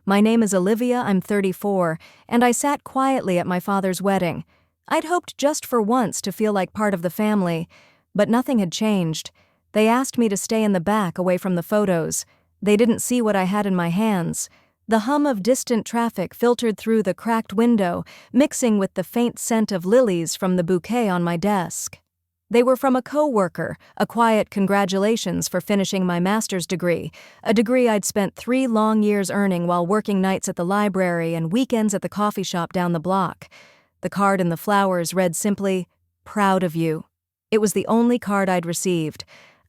My name is Olivia, I'm 34, and I sat quietly at my father's wedding. I'd hoped just for once to feel like part of the family, but nothing had changed. They asked me to stay in the back away from the photos. They didn't see what I had in my hands. The hum of distant traffic filtered through the cracked window, mixing with the faint scent of lilies from the bouquet on my desk. They were from a co-worker, a quiet congratulations for finishing my master's degree, a degree I'd spent 3 long years earning while working nights at the library and weekends at the coffee shop down the block. The card and the flowers read simply, "Proud of you." It was the only card I'd received.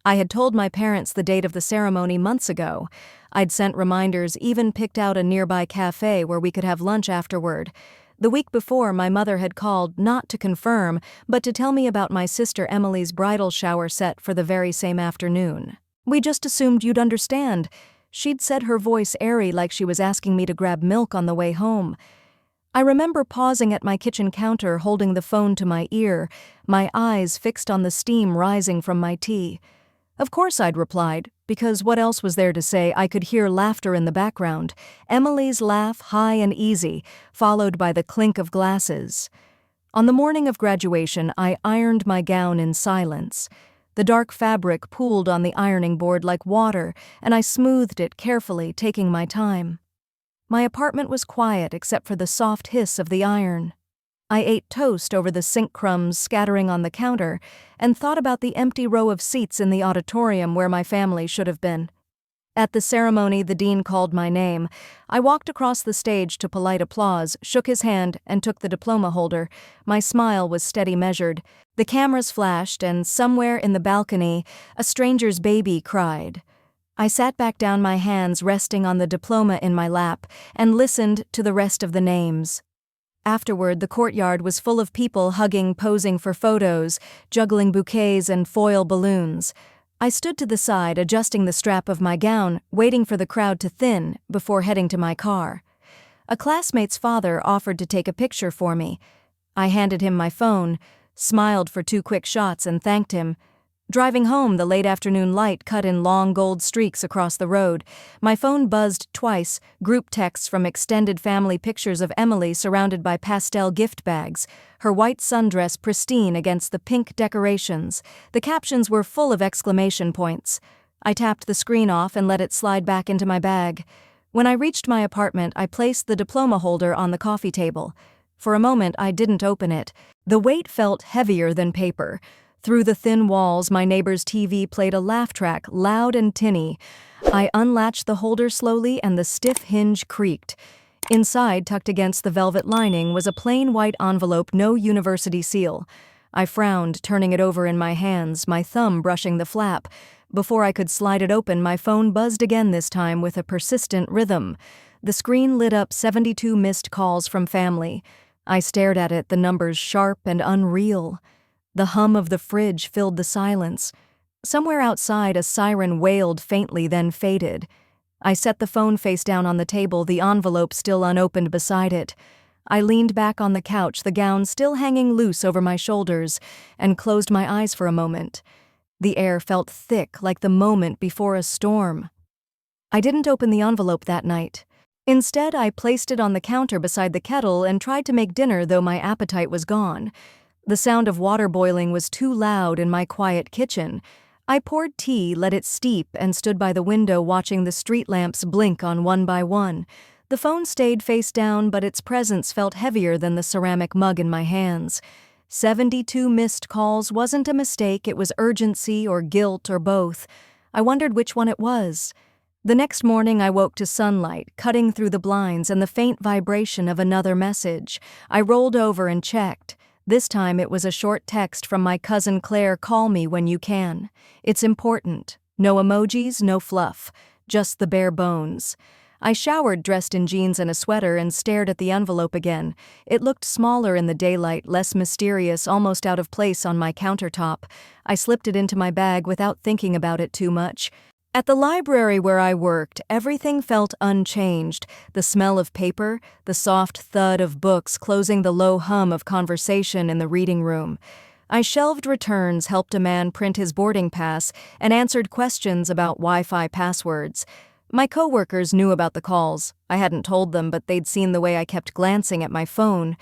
I had told my parents the date of the ceremony months ago. I'd sent reminders, even picked out a nearby cafe where we could have lunch afterward. The week before, my mother had called not to confirm, but to tell me about my sister Emily's bridal shower set for the very same afternoon. "We just assumed you'd understand." She'd said, her voice airy like she was asking me to grab milk on the way home. I remember pausing at my kitchen counter, holding the phone to my ear, my eyes fixed on the steam rising from my tea. Of course I'd replied, because what else was there to say? I could hear laughter in the background, Emily's laugh high and easy, followed by the clink of glasses. On the morning of graduation, I ironed my gown in silence. The dark fabric pooled on the ironing board like water, and I smoothed it carefully, taking my time. My apartment was quiet except for the soft hiss of the iron. I ate toast over the sink crumbs scattering on the counter and thought about the empty row of seats in the auditorium where my family should have been. At the ceremony, the dean called my name. I walked across the stage to polite applause, shook his hand, and took the diploma holder. My smile was steady measured. The cameras flashed, and somewhere in the balcony, a stranger's baby cried. I sat back down, my hands resting on the diploma in my lap, and listened to the rest of the names. Afterward, the courtyard was full of people hugging, posing for photos, juggling bouquets and foil balloons. I stood to the side, adjusting the strap of my gown, waiting for the crowd to thin before heading to my car. A classmate's father offered to take a picture for me. I handed him my phone, smiled for 2 quick shots, and thanked him. Driving home, the late afternoon light cut in long gold streaks across the road. My phone buzzed twice, group texts from extended family, pictures of Emily surrounded by pastel gift bags, her white sundress pristine against the pink decorations. The captions were full of exclamation points. I tapped the screen off and let it slide back into my bag. When I reached my apartment, I placed the diploma holder on the coffee table. For a moment, I didn't open it. The weight felt heavier than paper. Through the thin walls, my neighbor's TV played a laugh track, loud and tinny. I unlatched the holder slowly, and the stiff hinge creaked. Inside, tucked against the velvet lining, was a plain white envelope, no university seal. I frowned, turning it over in my hands, my thumb brushing the flap. Before I could slide it open, my phone buzzed again, this time with a persistent rhythm. The screen lit up 72 missed calls from family. I stared at it, the numbers sharp and unreal. The hum of the fridge filled the silence. Somewhere outside, a siren wailed faintly, then faded. I set the phone face down on the table, the envelope still unopened beside it. I leaned back on the couch, the gown still hanging loose over my shoulders, and closed my eyes for a moment. The air felt thick, like the moment before a storm. I didn't open the envelope that night. Instead, I placed it on the counter beside the kettle and tried to make dinner, though my appetite was gone. The sound of water boiling was too loud in my quiet kitchen. I poured tea, let it steep, and stood by the window watching the street lamps blink on one by one. The phone stayed face down, but its presence felt heavier than the ceramic mug in my hands. 72 missed calls wasn't a mistake, it was urgency or guilt or both. I wondered which one it was. The next morning I woke to sunlight cutting through the blinds and the faint vibration of another message. I rolled over and checked. This time it was a short text from my cousin Claire. "Call me when you can. It's important." No emojis, no fluff, just the bare bones. I showered, dressed in jeans and a sweater, and stared at the envelope again. It looked smaller in the daylight, less mysterious, almost out of place on my countertop. I slipped it into my bag without thinking about it too much. At the library where I worked, everything felt unchanged. The smell of paper, the soft thud of books closing the low hum of conversation in the reading room. I shelved returns, helped a man print his boarding pass, and answered questions about Wi-Fi passwords. My coworkers knew about the calls. I hadn't told them, but they'd seen the way I kept glancing at my phone.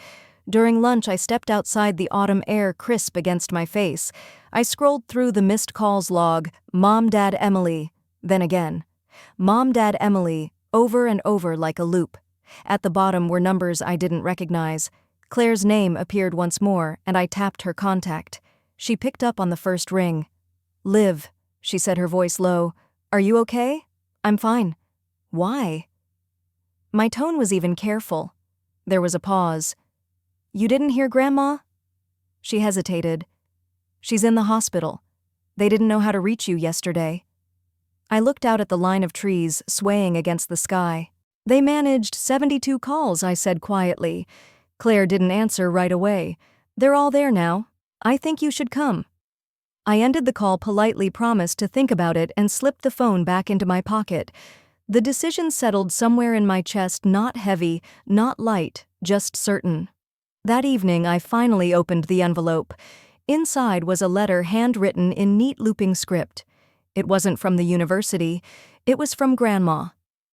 During lunch, I stepped outside, the autumn air crisp against my face. I scrolled through the missed calls log, Mom, Dad, Emily. Then again. Mom, Dad, Emily, over and over like a loop. At the bottom were numbers I didn't recognize. Claire's name appeared once more, and I tapped her contact. She picked up on the first ring. "Liv," she said, her voice low. "Are you okay?" "I'm fine." "Why?" My tone was even careful. There was a pause. "You didn't hear Grandma?" She hesitated. "She's in the hospital. They didn't know how to reach you yesterday." I looked out at the line of trees swaying against the sky. "They managed 72 calls," I said quietly. Claire didn't answer right away. "They're all there now. I think you should come." I ended the call, politely promised to think about it, and slipped the phone back into my pocket. The decision settled somewhere in my chest, not heavy, not light, just certain. That evening, I finally opened the envelope. Inside was a letter handwritten in neat looping script. It wasn't from the university. It was from Grandma.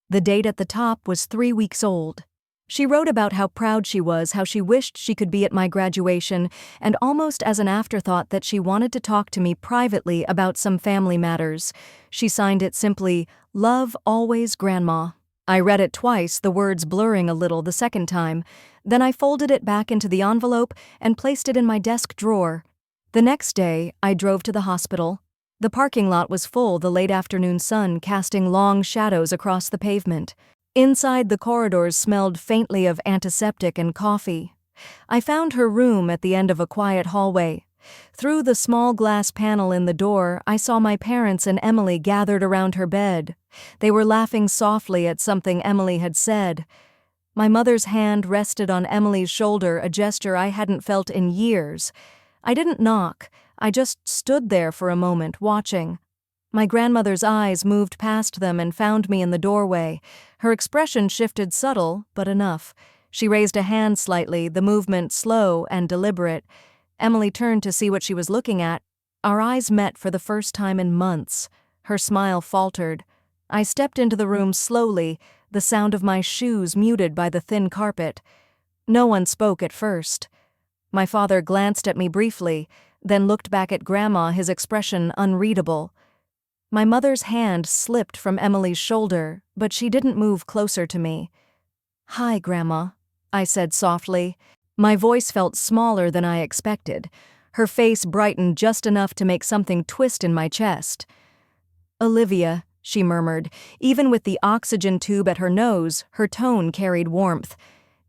The date at the top was 3 weeks old. She wrote about how proud she was, how she wished she could be at my graduation, and almost as an afterthought that she wanted to talk to me privately about some family matters. She signed it simply, "Love always, Grandma." I read it twice, the words blurring a little the second time. Then I folded it back into the envelope and placed it in my desk drawer. The next day, I drove to the hospital. The parking lot was full, the late afternoon sun casting long shadows across the pavement. Inside, the corridors smelled faintly of antiseptic and coffee. I found her room at the end of a quiet hallway. Through the small glass panel in the door, I saw my parents and Emily gathered around her bed. They were laughing softly at something Emily had said. My mother's hand rested on Emily's shoulder, a gesture I hadn't felt in years. I didn't knock. I just stood there for a moment, watching. My grandmother's eyes moved past them and found me in the doorway. Her expression shifted, subtle, but enough. She raised a hand slightly, the movement slow and deliberate. Emily turned to see what she was looking at. Our eyes met for the first time in months. Her smile faltered. I stepped into the room slowly, the sound of my shoes muted by the thin carpet. No one spoke at first. My father glanced at me briefly, then looked back at Grandma, his expression unreadable. My mother's hand slipped from Emily's shoulder, but she didn't move closer to me. "Hi, Grandma," I said softly. My voice felt smaller than I expected. Her face brightened just enough to make something twist in my chest. "Olivia," she murmured. Even with the oxygen tube at her nose, her tone carried warmth.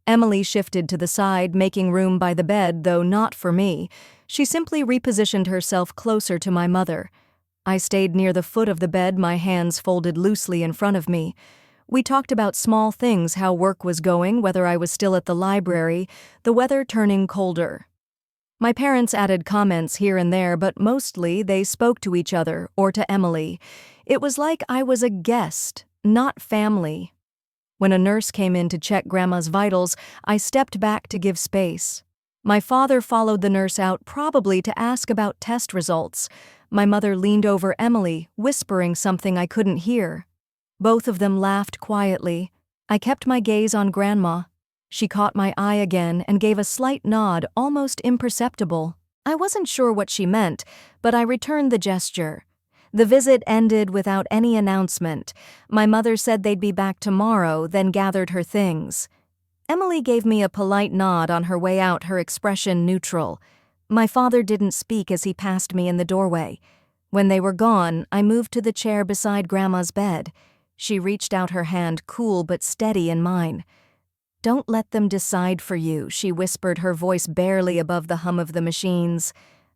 Emily shifted to the side, making room by the bed, though not for me. She simply repositioned herself closer to my mother. I stayed near the foot of the bed, my hands folded loosely in front of me. We talked about small things, how work was going, whether I was still at the library, the weather turning colder. My parents added comments here and there, but mostly they spoke to each other or to Emily. It was like I was a guest, not family. When a nurse came in to check Grandma's vitals, I stepped back to give space. My father followed the nurse out, probably to ask about test results. My mother leaned over Emily, whispering something I couldn't hear. Both of them laughed quietly. I kept my gaze on Grandma. She caught my eye again and gave a slight nod, almost imperceptible. I wasn't sure what she meant, but I returned the gesture. The visit ended without any announcement. My mother said they'd be back tomorrow, then gathered her things. Emily gave me a polite nod on her way out, her expression neutral. My father didn't speak as he passed me in the doorway. When they were gone, I moved to the chair beside Grandma's bed. She reached out her hand, cool but steady in mine. "Don't let them decide for you," she whispered, her voice barely above the hum of the machines.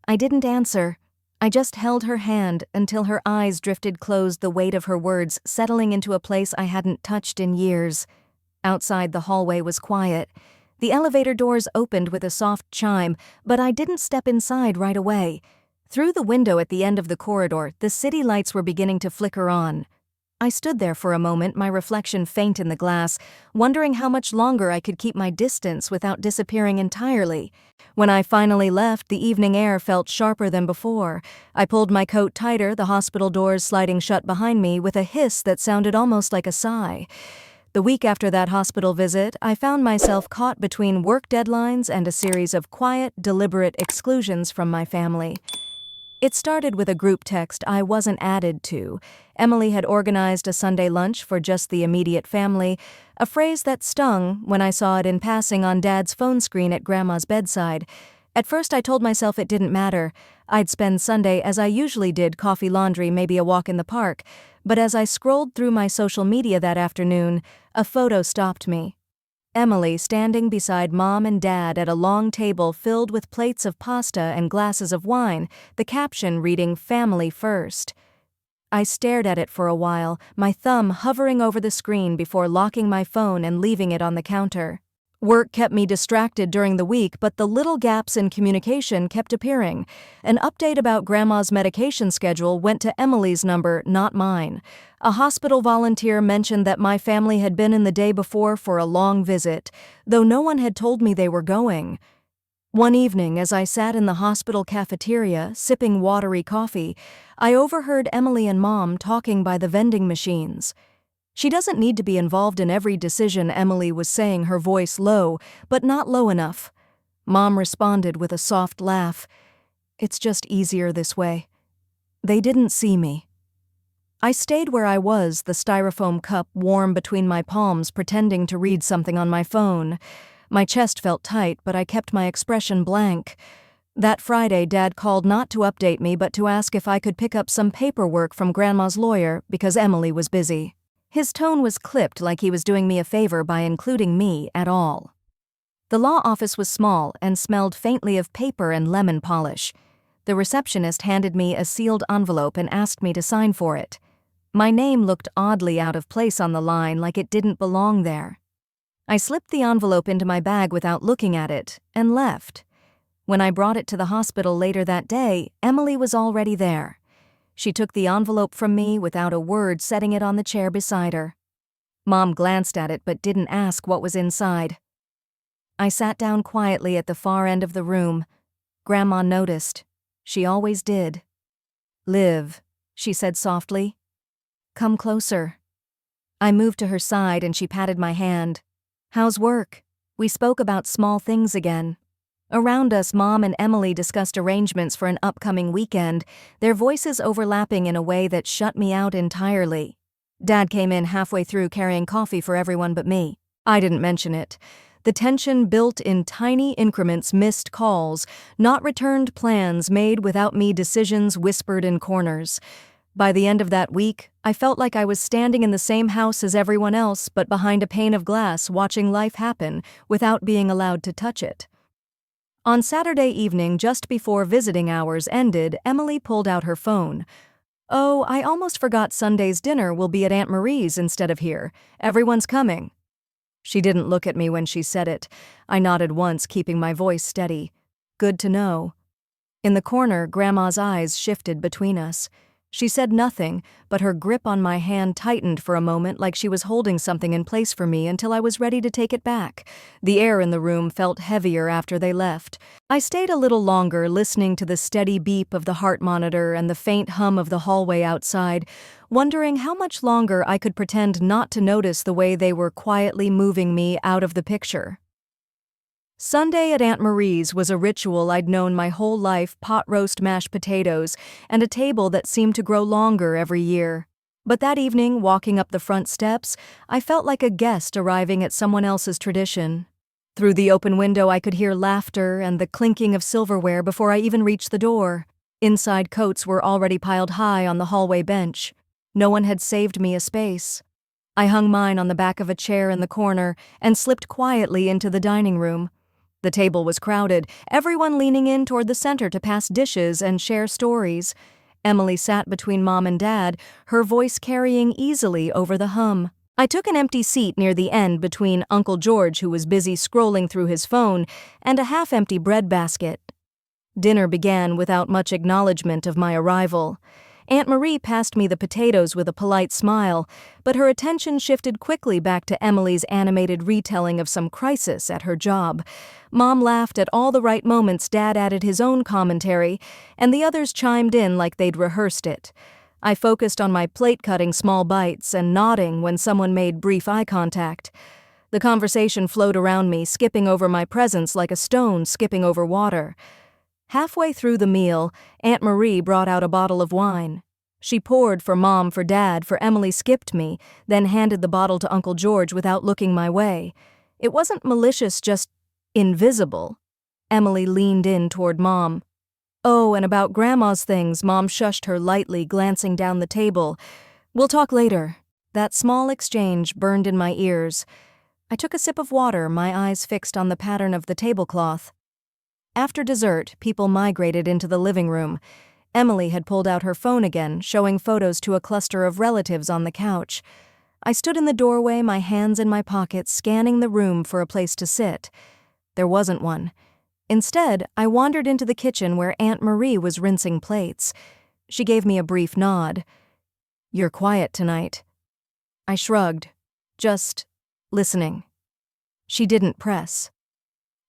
I didn't answer. I just held her hand until her eyes drifted closed, the weight of her words settling into a place I hadn't touched in years. Outside, the hallway was quiet. The elevator doors opened with a soft chime, but I didn't step inside right away. Through the window at the end of the corridor, the city lights were beginning to flicker on. I stood there for a moment, my reflection faint in the glass, wondering how much longer I could keep my distance without disappearing entirely. When I finally left, the evening air felt sharper than before. I pulled my coat tighter, the hospital doors sliding shut behind me with a hiss that sounded almost like a sigh. The week after that hospital visit, I found myself caught between work deadlines and a series of quiet, deliberate exclusions from my family. It started with a group text I wasn't added to. Emily had organized a Sunday lunch for just the immediate family, a phrase that stung when I saw it in passing on Dad's phone screen at Grandma's bedside. At first I told myself it didn't matter. I'd spend Sunday as I usually did, coffee, laundry, maybe a walk in the park. But as I scrolled through my social media that afternoon, a photo stopped me. Emily standing beside Mom and Dad at a long table filled with plates of pasta and glasses of wine, the caption reading "Family First." I stared at it for a while, my thumb hovering over the screen before locking my phone and leaving it on the counter. Work kept me distracted during the week, but the little gaps in communication kept appearing. An update about Grandma's medication schedule went to Emily's number, not mine. A hospital volunteer mentioned that my family had been in the day before for a long visit, though no one had told me they were going. One evening, as I sat in the hospital cafeteria, sipping watery coffee, I overheard Emily and Mom talking by the vending machines. "She doesn't need to be involved in every decision," Emily was saying, her voice low, but not low enough. Mom responded with a soft laugh. "It's just easier this way." They didn't see me. I stayed where I was, the styrofoam cup warm between my palms, pretending to read something on my phone. My chest felt tight, but I kept my expression blank. That Friday, Dad called not to update me, but to ask if I could pick up some paperwork from Grandma's lawyer because Emily was busy. His tone was clipped, like he was doing me a favor by including me at all. The law office was small and smelled faintly of paper and lemon polish. The receptionist handed me a sealed envelope and asked me to sign for it. My name looked oddly out of place on the line, like it didn't belong there. I slipped the envelope into my bag without looking at it, and left. When I brought it to the hospital later that day, Emily was already there. She took the envelope from me without a word, setting it on the chair beside her. Mom glanced at it but didn't ask what was inside. I sat down quietly at the far end of the room. Grandma noticed. She always did. "Liv," she said softly. "Come closer." I moved to her side and she patted my hand. "How's work?" We spoke about small things again. Around us, Mom and Emily discussed arrangements for an upcoming weekend, their voices overlapping in a way that shut me out entirely. Dad came in halfway through carrying coffee for everyone but me. I didn't mention it. The tension built in tiny increments, missed calls, not returned plans made without me, decisions whispered in corners. By the end of that week, I felt like I was standing in the same house as everyone else, but behind a pane of glass, watching life happen without being allowed to touch it. On Saturday evening, just before visiting hours ended, Emily pulled out her phone. "Oh, I almost forgot Sunday's dinner will be at Aunt Marie's instead of here. Everyone's coming." She didn't look at me when she said it. I nodded once, keeping my voice steady. "Good to know." In the corner, Grandma's eyes shifted between us. She said nothing, but her grip on my hand tightened for a moment, like she was holding something in place for me until I was ready to take it back. The air in the room felt heavier after they left. I stayed a little longer, listening to the steady beep of the heart monitor and the faint hum of the hallway outside, wondering how much longer I could pretend not to notice the way they were quietly moving me out of the picture. Sunday at Aunt Marie's was a ritual I'd known my whole life: pot roast mashed potatoes and a table that seemed to grow longer every year. But that evening, walking up the front steps, I felt like a guest arriving at someone else's tradition. Through the open window I could hear laughter and the clinking of silverware before I even reached the door. Inside coats were already piled high on the hallway bench. No one had saved me a space. I hung mine on the back of a chair in the corner and slipped quietly into the dining room. The table was crowded, everyone leaning in toward the center to pass dishes and share stories. Emily sat between Mom and Dad, her voice carrying easily over the hum. I took an empty seat near the end between Uncle George, who was busy scrolling through his phone, and a half-empty bread basket. Dinner began without much acknowledgement of my arrival. Aunt Marie passed me the potatoes with a polite smile, but her attention shifted quickly back to Emily's animated retelling of some crisis at her job. Mom laughed at all the right moments. Dad added his own commentary, and the others chimed in like they'd rehearsed it. I focused on my plate, cutting small bites and nodding when someone made brief eye contact. The conversation flowed around me, skipping over my presence like a stone skipping over water. Halfway through the meal, Aunt Marie brought out a bottle of wine. She poured for Mom, for Dad, for Emily, skipped me, then handed the bottle to Uncle George without looking my way. It wasn't malicious, just invisible. Emily leaned in toward Mom. "Oh, and about Grandma's things," Mom shushed her lightly, glancing down the table. "We'll talk later." That small exchange burned in my ears. I took a sip of water, my eyes fixed on the pattern of the tablecloth. After dessert, people migrated into the living room. Emily had pulled out her phone again, showing photos to a cluster of relatives on the couch. I stood in the doorway, my hands in my pockets, scanning the room for a place to sit. There wasn't one. Instead, I wandered into the kitchen where Aunt Marie was rinsing plates. She gave me a brief nod. "You're quiet tonight." I shrugged. "Just listening." She didn't press.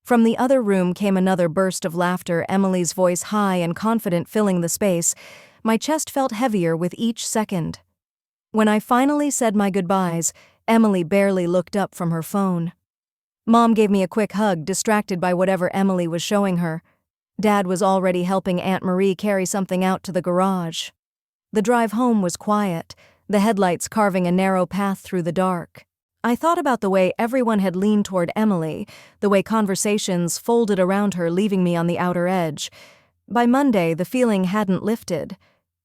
From the other room came another burst of laughter, Emily's voice high and confident filling the space. My chest felt heavier with each second. When I finally said my goodbyes, Emily barely looked up from her phone. Mom gave me a quick hug, distracted by whatever Emily was showing her. Dad was already helping Aunt Marie carry something out to the garage. The drive home was quiet, the headlights carving a narrow path through the dark. I thought about the way everyone had leaned toward Emily, the way conversations folded around her, leaving me on the outer edge. By Monday, the feeling hadn't lifted.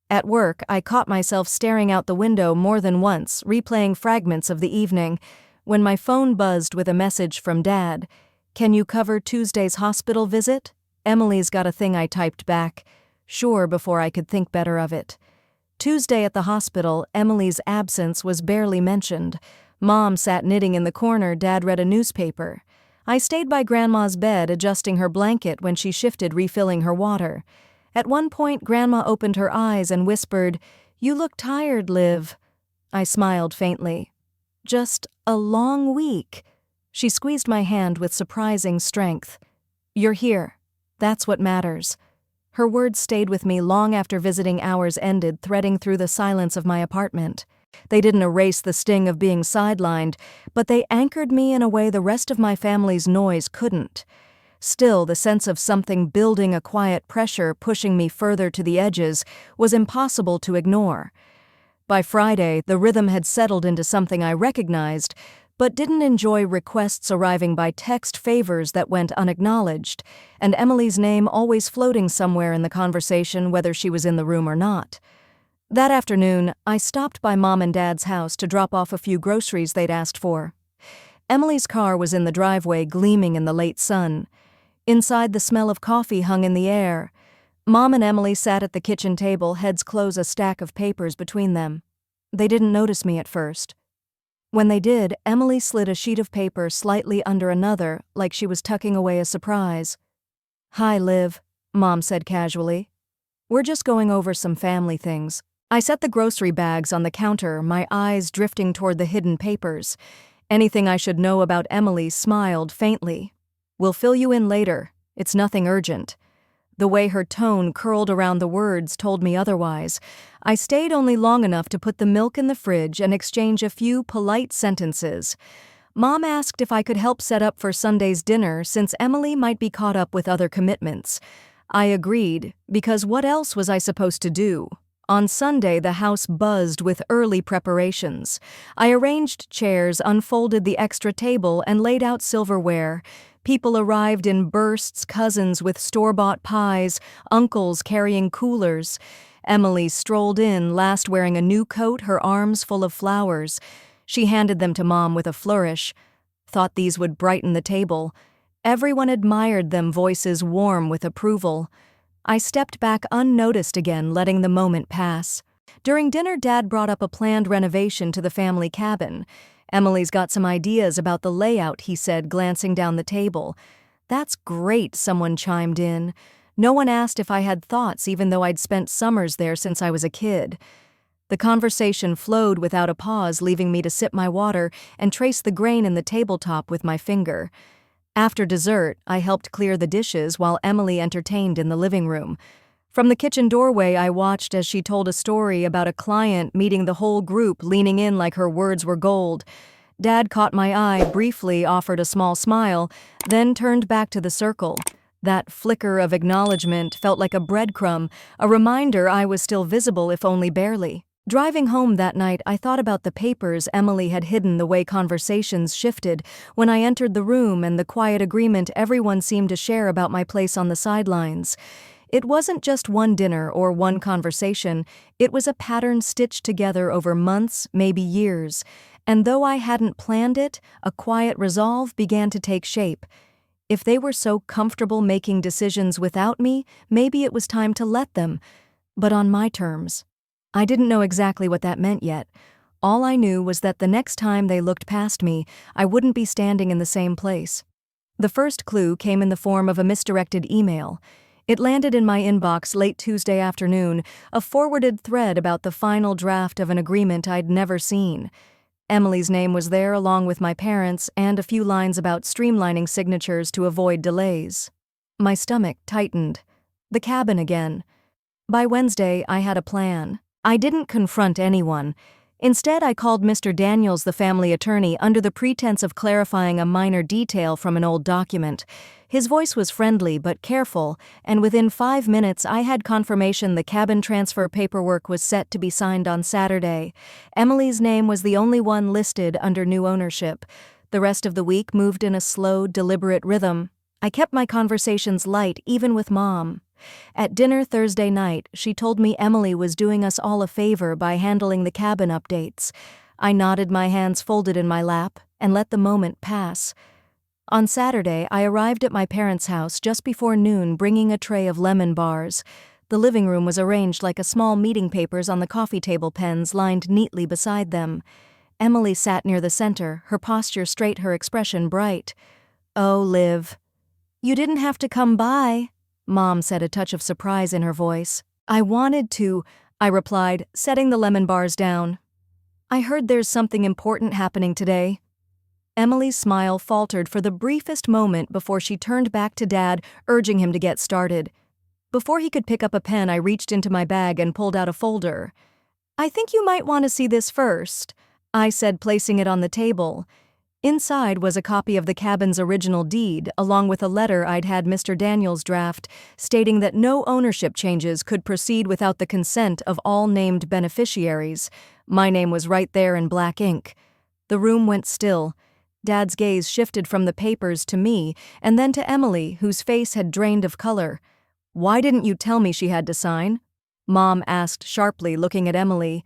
At work, I caught myself staring out the window more than once, replaying fragments of the evening, when my phone buzzed with a message from Dad. "Can you cover Tuesday's hospital visit?" "Emily's got a thing," I typed back. Sure, before I could think better of it. Tuesday at the hospital, Emily's absence was barely mentioned. Mom sat knitting in the corner, Dad read a newspaper. I stayed by Grandma's bed, adjusting her blanket when she shifted, refilling her water. At one point, Grandma opened her eyes and whispered, "You look tired, Liv." I smiled faintly. "Just a long week." She squeezed my hand with surprising strength. "You're here. That's what matters." Her words stayed with me long after visiting hours ended, threading through the silence of my apartment. They didn't erase the sting of being sidelined, but they anchored me in a way the rest of my family's noise couldn't. Still, the sense of something building, a quiet pressure pushing me further to the edges, was impossible to ignore. By Friday, the rhythm had settled into something I recognized, but didn't enjoy: requests arriving by text, favors that went unacknowledged, and Emily's name always floating somewhere in the conversation, whether she was in the room or not. That afternoon, I stopped by Mom and Dad's house to drop off a few groceries they'd asked for. Emily's car was in the driveway, gleaming in the late sun. Inside, the smell of coffee hung in the air. Mom and Emily sat at the kitchen table, heads close, a stack of papers between them. They didn't notice me at first. When they did, Emily slid a sheet of paper slightly under another, like she was tucking away a surprise. "Hi, Liv," Mom said casually. "We're just going over some family things." I set the grocery bags on the counter, my eyes drifting toward the hidden papers. Anything I should know about Emily smiled faintly. "We'll fill you in later. It's nothing urgent." The way her tone curled around the words told me otherwise. I stayed only long enough to put the milk in the fridge and exchange a few polite sentences. Mom asked if I could help set up for Sunday's dinner since Emily might be caught up with other commitments. I agreed, because what else was I supposed to do? On Sunday, the house buzzed with early preparations. I arranged chairs, unfolded the extra table, and laid out silverware. People arrived in bursts, cousins with store-bought pies, uncles carrying coolers. Emily strolled in, last wearing a new coat, her arms full of flowers. She handed them to Mom with a flourish. Thought these would brighten the table. Everyone admired them, voices warm with approval. I stepped back unnoticed again, letting the moment pass. During dinner, Dad brought up a planned renovation to the family cabin. "Emily's got some ideas about the layout," he said, glancing down the table. "That's great," someone chimed in. No one asked if I had thoughts, even though I'd spent summers there since I was a kid. The conversation flowed without a pause, leaving me to sip my water and trace the grain in the tabletop with my finger. After dessert, I helped clear the dishes while Emily entertained in the living room. From the kitchen doorway, I watched as she told a story about a client meeting the whole group, leaning in like her words were gold. Dad caught my eye, briefly offered a small smile, then turned back to the circle. That flicker of acknowledgement felt like a breadcrumb, a reminder I was still visible, if only barely. Driving home that night, I thought about the papers Emily had hidden, the way conversations shifted when I entered the room, and the quiet agreement everyone seemed to share about my place on the sidelines. It wasn't just one dinner or one conversation, it was a pattern stitched together over months, maybe years. And though I hadn't planned it, a quiet resolve began to take shape. If they were so comfortable making decisions without me, maybe it was time to let them, but on my terms. I didn't know exactly what that meant yet. All I knew was that the next time they looked past me, I wouldn't be standing in the same place. The first clue came in the form of a misdirected email. It landed in my inbox late Tuesday afternoon, a forwarded thread about the final draft of an agreement I'd never seen. Emily's name was there, along with my parents, and a few lines about streamlining signatures to avoid delays. My stomach tightened. The cabin again. By Wednesday, I had a plan. I didn't confront anyone. Instead, I called Mr. Daniels, the family attorney, under the pretense of clarifying a minor detail from an old document. His voice was friendly but careful, and within 5 minutes I had confirmation the cabin transfer paperwork was set to be signed on Saturday. Emily's name was the only one listed under new ownership. The rest of the week moved in a slow, deliberate rhythm. I kept my conversations light, even with Mom. At dinner Thursday night, she told me Emily was doing us all a favor by handling the cabin updates. I nodded, my hands folded in my lap, and let the moment pass. On Saturday, I arrived at my parents' house just before noon, bringing a tray of lemon bars. The living room was arranged like a small meeting, papers on the coffee table, pens lined neatly beside them. Emily sat near the center, her posture straight, her expression bright. "Oh, Liv. You didn't have to come by," Mom said, a touch of surprise in her voice. "I wanted to," I replied, setting the lemon bars down. "I heard there's something important happening today." Emily's smile faltered for the briefest moment before she turned back to Dad, urging him to get started. Before he could pick up a pen, I reached into my bag and pulled out a folder. "I think you might want to see this first," I said, placing it on the table. Inside was a copy of the cabin's original deed, along with a letter I'd had Mr. Daniels draft, stating that no ownership changes could proceed without the consent of all named beneficiaries. My name was right there in black ink. The room went still. Dad's gaze shifted from the papers to me, and then to Emily, whose face had drained of color. "Why didn't you tell me she had to sign?" Mom asked sharply, looking at Emily.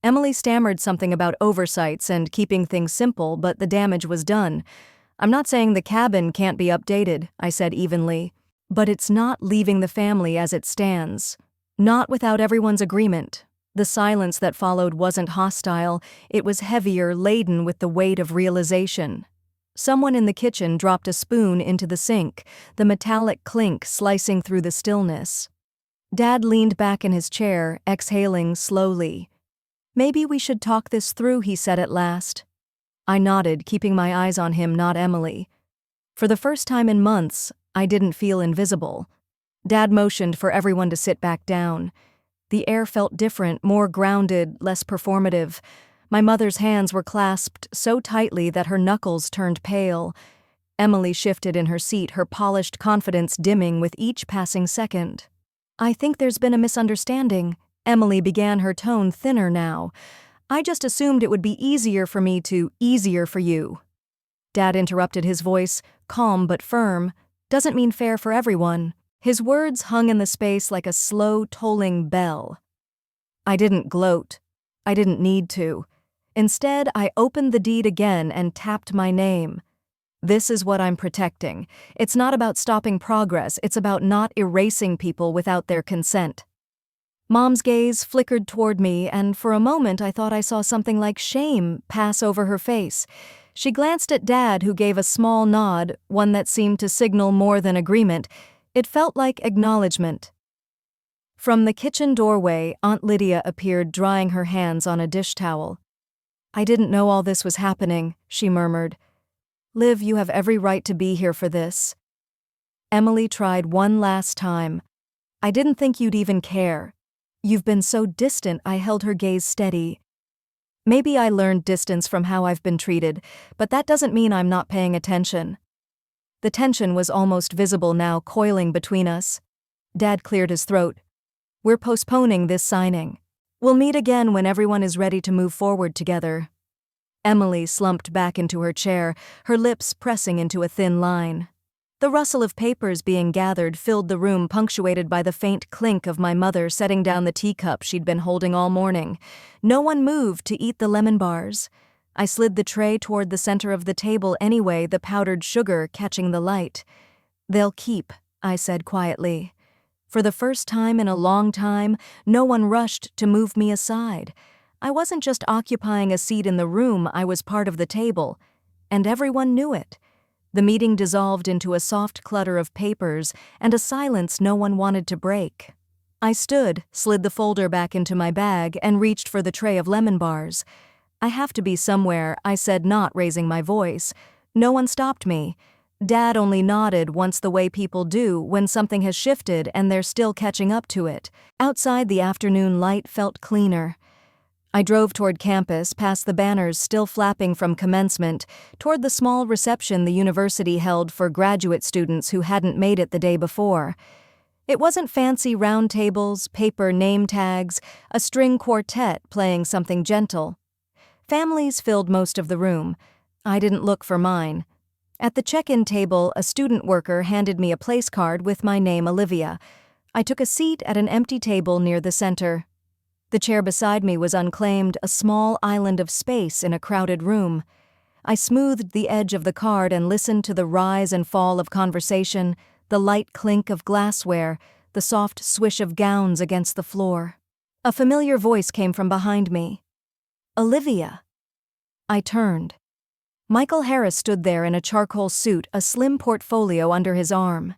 Emily stammered something about oversights and keeping things simple, but the damage was done. "I'm not saying the cabin can't be updated," I said evenly. "But it's not leaving the family as it stands. Not without everyone's agreement." The silence that followed wasn't hostile, it was heavier, laden with the weight of realization. Someone in the kitchen dropped a spoon into the sink, the metallic clink slicing through the stillness. Dad leaned back in his chair, exhaling slowly. "Maybe we should talk this through," he said at last. I nodded, keeping my eyes on him, not Emily. For the first time in months, I didn't feel invisible. Dad motioned for everyone to sit back down. The air felt different, more grounded, less performative. My mother's hands were clasped so tightly that her knuckles turned pale. Emily shifted in her seat, her polished confidence dimming with each passing second. "I think there's been a misunderstanding," Emily began, her tone thinner now. "I just assumed it would be easier for me to, easier for you." Dad interrupted, his voice, calm but firm. "Doesn't mean fair for everyone." His words hung in the space like a slow, tolling bell. I didn't gloat. I didn't need to. Instead, I opened the deed again and tapped my name. This is what I'm protecting. It's not about stopping progress, it's about not erasing people without their consent. Mom's gaze flickered toward me, and for a moment I thought I saw something like shame pass over her face. She glanced at Dad, who gave a small nod, one that seemed to signal more than agreement. It felt like acknowledgement. From the kitchen doorway, Aunt Lydia appeared, drying her hands on a dish towel. "I didn't know all this was happening," she murmured. "Liv, you have every right to be here for this." Emily tried one last time. "I didn't think you'd even care. You've been so distant." I held her gaze steady. "Maybe I learned distance from how I've been treated, but that doesn't mean I'm not paying attention." The tension was almost visible now, coiling between us. Dad cleared his throat. "We're postponing this signing. We'll meet again when everyone is ready to move forward together." Emily slumped back into her chair, her lips pressing into a thin line. The rustle of papers being gathered filled the room, punctuated by the faint clink of my mother setting down the teacup she'd been holding all morning. No one moved to eat the lemon bars. I slid the tray toward the center of the table anyway, the powdered sugar catching the light. "They'll keep," I said quietly. For the first time in a long time, no one rushed to move me aside. I wasn't just occupying a seat in the room, I was part of the table. And everyone knew it. The meeting dissolved into a soft clutter of papers and a silence no one wanted to break. I stood, slid the folder back into my bag, and reached for the tray of lemon bars. "I have to be somewhere," I said, not raising my voice. No one stopped me. Dad only nodded, once the way people do when something has shifted and they're still catching up to it. Outside, the afternoon light felt cleaner. I drove toward campus, past the banners still flapping from commencement, toward the small reception the university held for graduate students who hadn't made it the day before. It wasn't fancy round tables, paper name tags, a string quartet playing something gentle. Families filled most of the room. I didn't look for mine. At the check-in table, a student worker handed me a place card with my name, Olivia. I took a seat at an empty table near the center. The chair beside me was unclaimed, a small island of space in a crowded room. I smoothed the edge of the card and listened to the rise and fall of conversation, the light clink of glassware, the soft swish of gowns against the floor. A familiar voice came from behind me. "Olivia." I turned. Michael Harris stood there in a charcoal suit, a slim portfolio under his arm.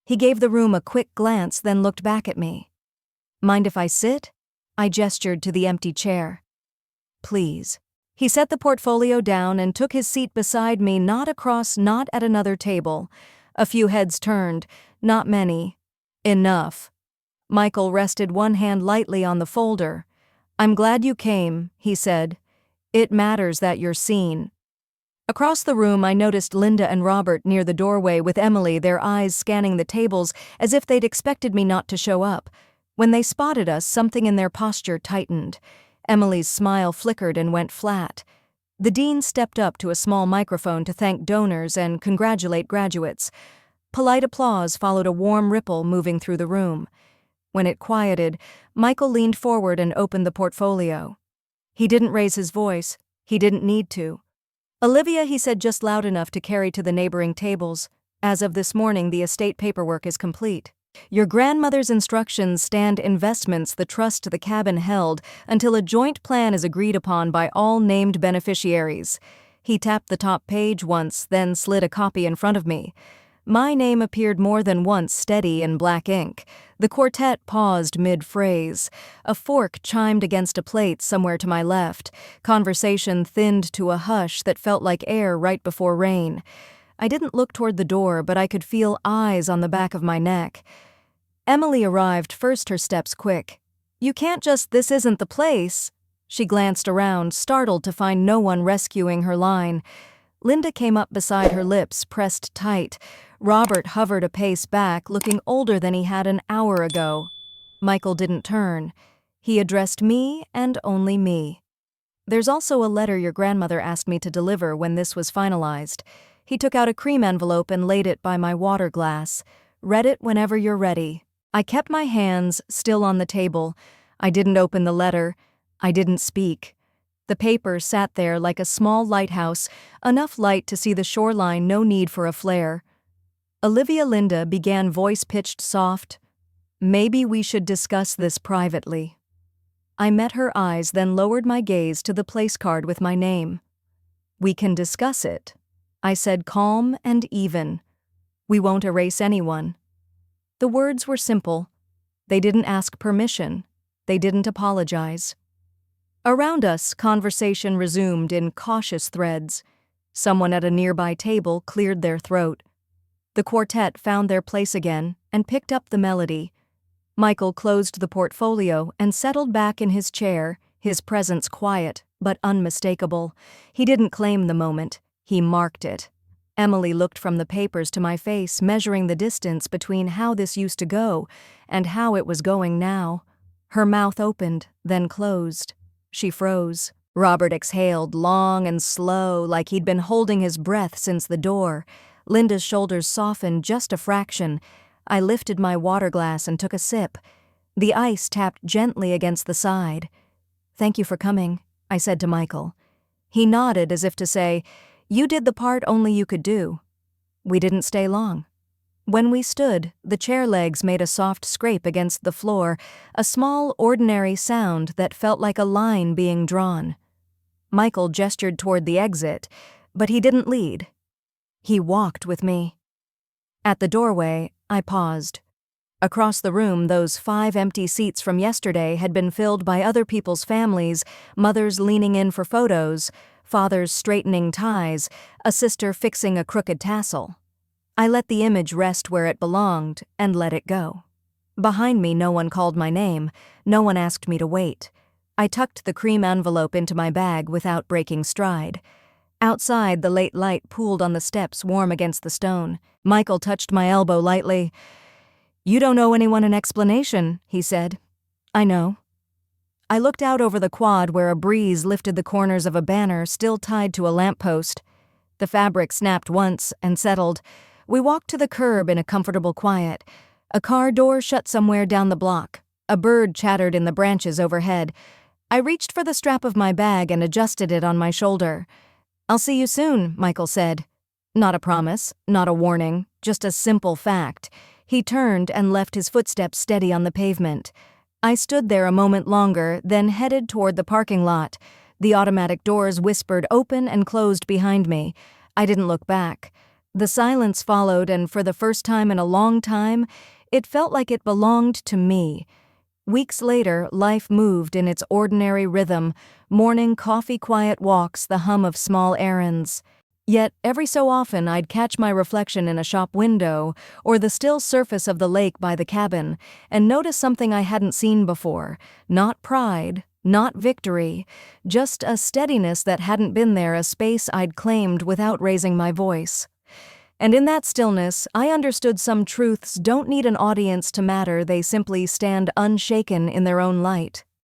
He gave the room a quick glance, then looked back at me. "Mind if I sit?" I gestured to the empty chair. "Please." He set the portfolio down and took his seat beside me, not across, not at another table. A few heads turned, not many. "Enough." Michael rested one hand lightly on the folder. "I'm glad you came," he said. "It matters that you're seen." Across the room, I noticed Linda and Robert near the doorway with Emily, their eyes scanning the tables as if they'd expected me not to show up. When they spotted us, something in their posture tightened. Emily's smile flickered and went flat. The dean stepped up to a small microphone to thank donors and congratulate graduates. Polite applause followed a warm ripple moving through the room. When it quieted, Michael leaned forward and opened the portfolio. He didn't raise his voice. He didn't need to. "Olivia," he said just loud enough to carry to the neighboring tables, "as of this morning, the estate paperwork is complete. Your grandmother's instructions stand investments the trust to the cabin held until a joint plan is agreed upon by all named beneficiaries." He tapped the top page once, then slid a copy in front of me. My name appeared more than once, steady in black ink. The quartet paused mid-phrase. A fork chimed against a plate somewhere to my left. Conversation thinned to a hush that felt like air right before rain. I didn't look toward the door, but I could feel eyes on the back of my neck. Emily arrived first, her steps quick. "You can't just, this isn't the place." She glanced around, startled to find no one rescuing her line. Linda came up beside her, lips pressed tight. Robert hovered a pace back, looking older than he had an hour ago. Michael didn't turn. He addressed me and only me. "There's also a letter your grandmother asked me to deliver when this was finalized." He took out a cream envelope and laid it by my water glass. "Read it whenever you're ready." I kept my hands still on the table. I didn't open the letter. I didn't speak. The paper sat there like a small lighthouse, enough light to see the shoreline, no need for a flare. "Olivia," Linda began, voice pitched soft. "Maybe we should discuss this privately." I met her eyes, then lowered my gaze to the place card with my name. "We can discuss it," I said, calm and even. "We won't erase anyone." The words were simple. They didn't ask permission. They didn't apologize. Around us, conversation resumed in cautious threads. Someone at a nearby table cleared their throat. The quartet found their place again and picked up the melody. Michael closed the portfolio and settled back in his chair, his presence quiet but unmistakable. He didn't claim the moment, he marked it. Emily looked from the papers to my face, measuring the distance between how this used to go and how it was going now. Her mouth opened, then closed. She froze. Robert exhaled long and slow, like he'd been holding his breath since the door. Linda's shoulders softened just a fraction. I lifted my water glass and took a sip. The ice tapped gently against the side. "Thank you for coming," I said to Michael. He nodded as if to say, "You did the part only you could do." We didn't stay long. When we stood, the chair legs made a soft scrape against the floor, a small, ordinary sound that felt like a line being drawn. Michael gestured toward the exit, but he didn't lead. He walked with me. At the doorway, I paused. Across the room, those 5 empty seats from yesterday had been filled by other people's families, mothers leaning in for photos, fathers straightening ties, a sister fixing a crooked tassel. I let the image rest where it belonged and let it go. Behind me, no one called my name. No one asked me to wait. I tucked the cream envelope into my bag without breaking stride. Outside, the late light pooled on the steps, warm against the stone. Michael touched my elbow lightly. "You don't owe anyone an explanation," he said. "I know." I looked out over the quad where a breeze lifted the corners of a banner still tied to a lamppost. The fabric snapped once and settled. We walked to the curb in a comfortable quiet. A car door shut somewhere down the block. A bird chattered in the branches overhead. I reached for the strap of my bag and adjusted it on my shoulder. "I'll see you soon," Michael said. Not a promise, not a warning, just a simple fact. He turned and left his footsteps steady on the pavement. I stood there a moment longer, then headed toward the parking lot. The automatic doors whispered open and closed behind me. I didn't look back. The silence followed, and for the first time in a long time, it felt like it belonged to me. Weeks later, life moved in its ordinary rhythm, morning coffee, quiet walks, the hum of small errands. Yet, every so often I'd catch my reflection in a shop window or the still surface of the lake by the cabin and notice something I hadn't seen before. Not pride, not victory, just a steadiness that hadn't been there, a space I'd claimed without raising my voice. And in that stillness, I understood some truths don't need an audience to matter, they simply stand unshaken in their own light.